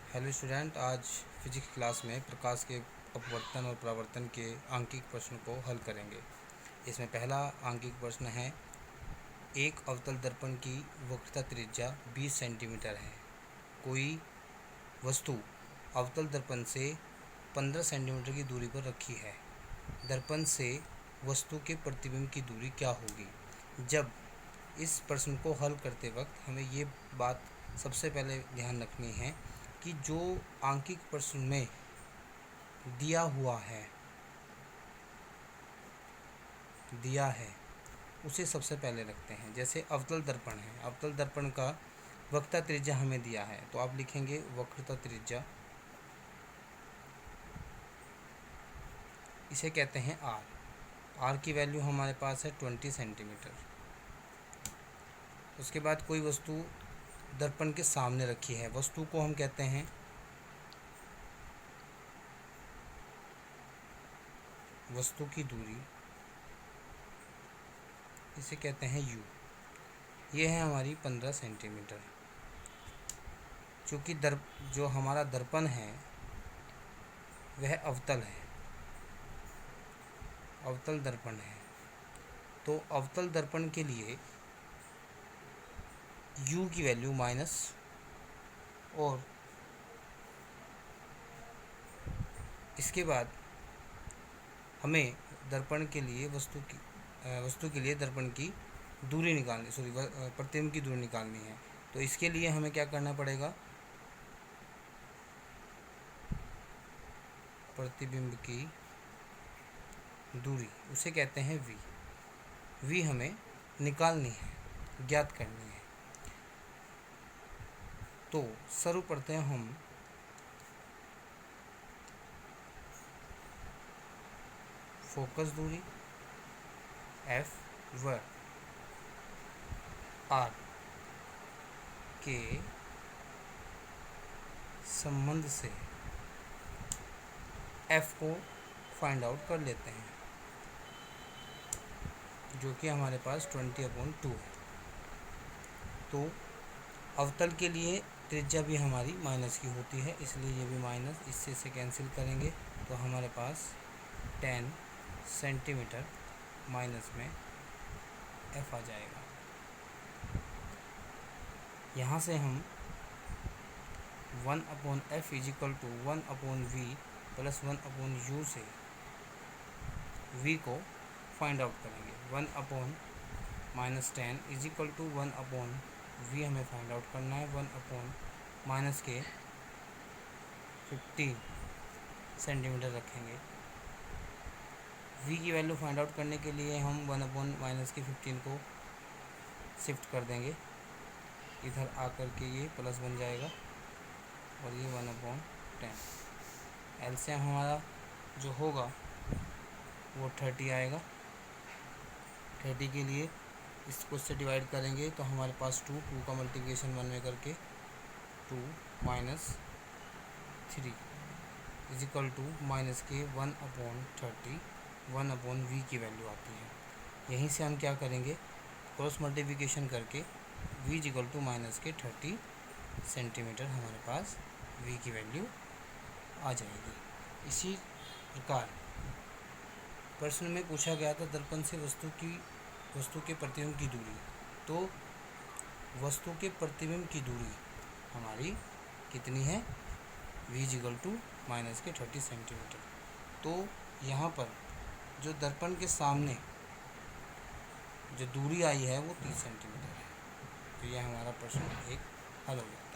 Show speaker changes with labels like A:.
A: Hello student, आज physics class में प्रकाश के अपवर्तन और परावर्तन के आंकिक प्रश्न को हल करेंगे। इसमें पहला आंकिक प्रश्न है, एक अवतल दर्पण की वक्रता त्रिज्या 20 सेंटीमीटर है। कोई वस्तु अवतल दर्पण से 15 सेंटीमीटर की दूरी पर रखी है। दर्पण से वस्तु के प्रतिबिंब की दूरी क्या होगी? जब इस प्रश्न को हल करते वक्त हमें ये बात सबसे पहले ध्यान रखनी है कि जो आंकिक प्रश्न में दिया है उसे सबसे पहले रखते हैं। जैसे अवतल दर्पण है, अवतल दर्पण का वक्रता त्रिज्या हमें दिया है, तो आप लिखेंगे वक्रता त्रिज्या, इसे कहते हैं आर। आर की वैल्यू हमारे पास है 20 सेंटीमीटर। उसके बाद कोई वस्तु दर्पण के सामने रखी है, वस्तु को हम कहते हैं वस्तु की दूरी, इसे कहते हैं u। ये है हमारी 15 सेंटीमीटर। चूँकि जो हमारा दर्पण है वह अवतल है, अवतल दर्पण है, तो अवतल दर्पण के लिए u की वैल्यू माइनस, और इसके बाद हमें दर्पण के लिए वस्तु के लिए दर्पण की दूरी निकालनी, प्रतिबिंब की दूरी निकालनी है। तो इसके लिए हमें क्या करना पड़ेगा? प्रतिबिंब की दूरी, उसे कहते हैं v। v हमें निकालनी है, ज्ञात करनी है। तो सर्वप्रथम हम फोकस दूरी f व r के संबंध से f को फाइंड आउट कर लेते हैं, जो कि हमारे पास 20/2 है। तो अवतल के लिए त्रिज्या भी हमारी माइनस की होती है, इसलिए ये भी माइनस, इससे से कैंसिल करेंगे तो हमारे पास 10 सेंटीमीटर माइनस में f आ जाएगा। यहाँ से हम 1/f = 1/v + 1/u से v को फाइंड आउट करेंगे। 1/-10 = 1/v हमें फाइंड आउट करना है। 1/ के 15 सेंटीमीटर रखेंगे। v की वैल्यू फाइंड आउट करने के लिए हम 1/- के 15 को शिफ्ट कर देंगे, इधर आकर के ये प्लस बन जाएगा और ये 1/10। एलसीएम हमारा जो होगा वो 30 आएगा। 30 के लिए इसको से डिवाइड करेंगे तो हमारे पास 2 का मल्टीप्लिकेशन 1 में करके 2 - 3 = के 1/30 1/v की वैल्यू आती है। यहीं से हम क्या करेंगे, क्रॉस मल्टीप्लिकेशन करके v = के 30 सेंटीमीटर हमारे पास v की वैल्यू आ जाएगी। इसी प्रकार प्रश्न में पूछा गया था दर्पण से वस्तु के प्रतिबिंब की दूरी। तो वस्तु के प्रतिबिंब की दूरी हमारी कितनी है? v = के 30 सेंटीमीटर। तो यहाँ पर जो दर्पण के सामने जो दूरी आई है वो 30 सेंटीमीटर है। तो यह हमारा प्रश्न एक हल हो गया।